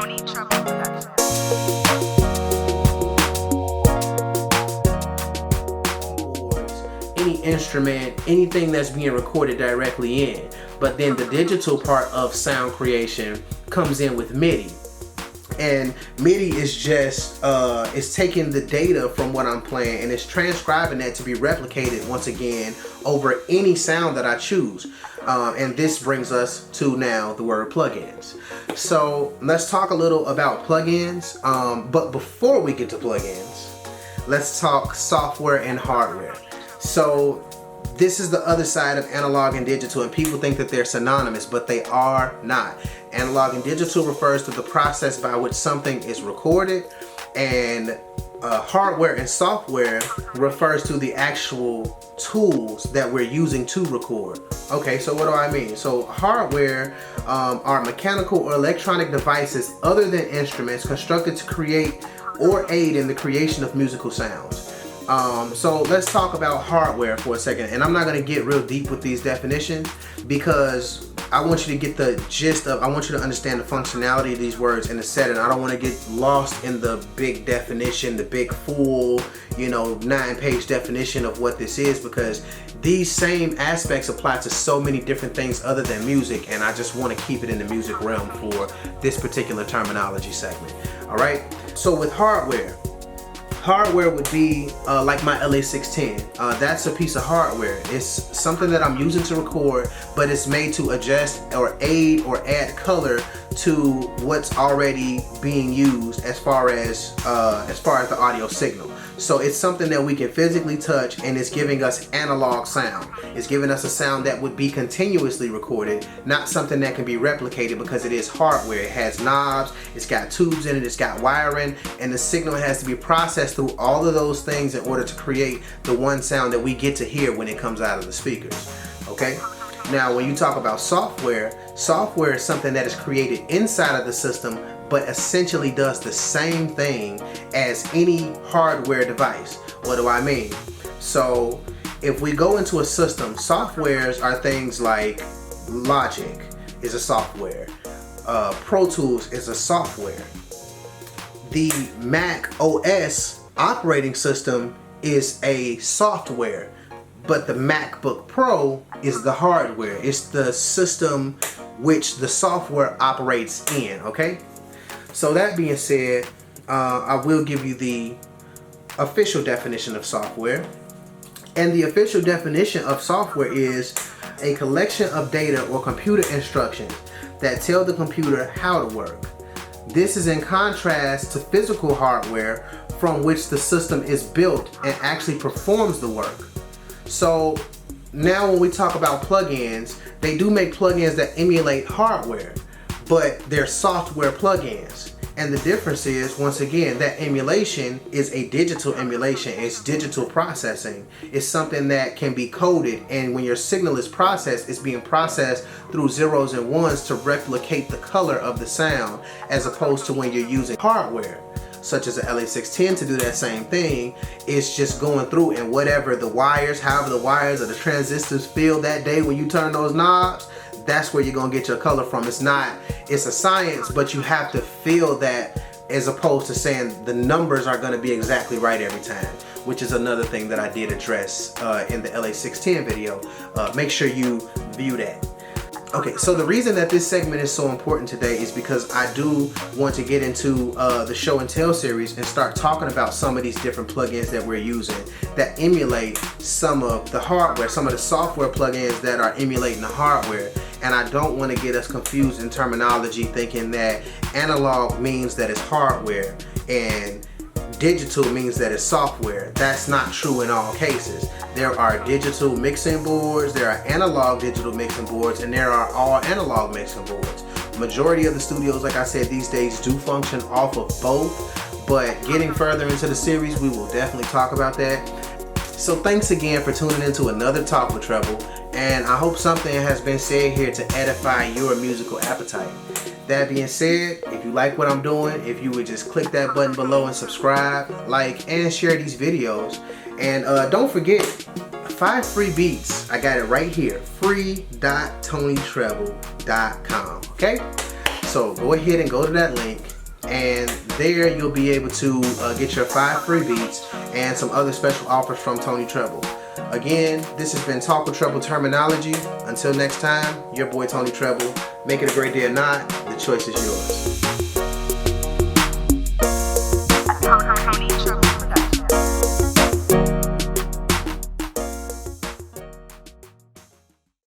Tony Treble Production. Any instrument, anything that's being recorded directly in. But then the digital part of sound creation comes in with MIDI. And MIDI is just, it's taking the data from what I'm playing and it's transcribing that to be replicated once again over any sound that I choose. And this brings us to now the word plugins. So let's talk a little about plugins. But before we get to plugins, let's talk software and hardware. So this is the other side of analog and digital, and people think that they're synonymous, but they are not. Analog and digital refers to the process by which something is recorded, and hardware and software refers to the actual tools that we're using to record. Okay, so what do I mean? So hardware are mechanical or electronic devices other than instruments constructed to create or aid in the creation of musical sounds. So let's talk about hardware for a second, and I'm not going to get real deep with these definitions because I want you to get the gist of, I want you to understand the functionality of these words in the setting. I don't want to get lost in the big definition, the big full, 9-page definition of what this is, because these same aspects apply to so many different things other than music, and I just want to keep it in the music realm for this particular terminology segment. All right, so with hardware would be like my LA610. That's a piece of hardware. It's something that I'm using to record, but it's made to adjust or aid or add color to what's already being used as far as the audio signal. So it's something that we can physically touch, and it's giving us analog sound. It's giving us a sound that would be continuously recorded, not something that can be replicated because it is hardware. It has knobs, it's got tubes in it, it's got wiring, and the signal has to be processed through all of those things in order to create the one sound that we get to hear when it comes out of the speakers. Okay? Now, when you talk about software is something that is created inside of the system, but essentially does the same thing as any hardware device. What do I mean? So if we go into a system, softwares are things like Logic is a software. Pro Tools is a software. The Mac OS operating system is a software, but the MacBook Pro is the hardware. It's the system which the software operates in, okay? So that being said, I will give you the official definition of software. And the official definition of software is a collection of data or computer instructions that tell the computer how to work. This is in contrast to physical hardware from which the system is built and actually performs the work. So now when we talk about plugins, they do make plugins that emulate hardware, but they're software plugins. And the difference is, once again, that emulation is a digital emulation. It's digital processing. It's something that can be coded, and when your signal is processed, it's being processed through zeros and ones to replicate the color of the sound, as opposed to when you're using hardware such as the LA610 to do that same thing. It's just going through, and whatever the wires, however the wires or the transistors feel that day when you turn those knobs, that's where you're gonna get your color from. It's a science, but you have to feel that, as opposed to saying the numbers are gonna be exactly right every time, which is another thing that I did address in the LA610 video. Make sure you view that. Okay, so the reason that this segment is so important today is because I do want to get into the show and tell series and start talking about some of these different plugins that we're using that emulate some of the hardware, some of the software plugins that are emulating the hardware. And I don't want to get us confused in terminology, thinking that analog means that it's hardware and digital means that it's software. That's not true in all cases. There are digital mixing boards, there are analog digital mixing boards, and there are all analog mixing boards. Majority of the studios, like I said, these days do function off of both, but getting further into the series, we will definitely talk about that. So thanks again for tuning into another Talk with Treble, and I hope something has been said here to edify your musical appetite. That being said, if you like what I'm doing, if you would just click that button below and subscribe, like, and share these videos. And don't forget, 5 free beats. I got it right here, free.tonytreble.com. Okay? So go ahead and go to that link and there you'll be able to get your 5 free beats and some other special offers from Tony Treble. Again, this has been Talk with Treble Terminology. Until next time, your boy Tony Treble. Make it a great day or not, the choice is yours.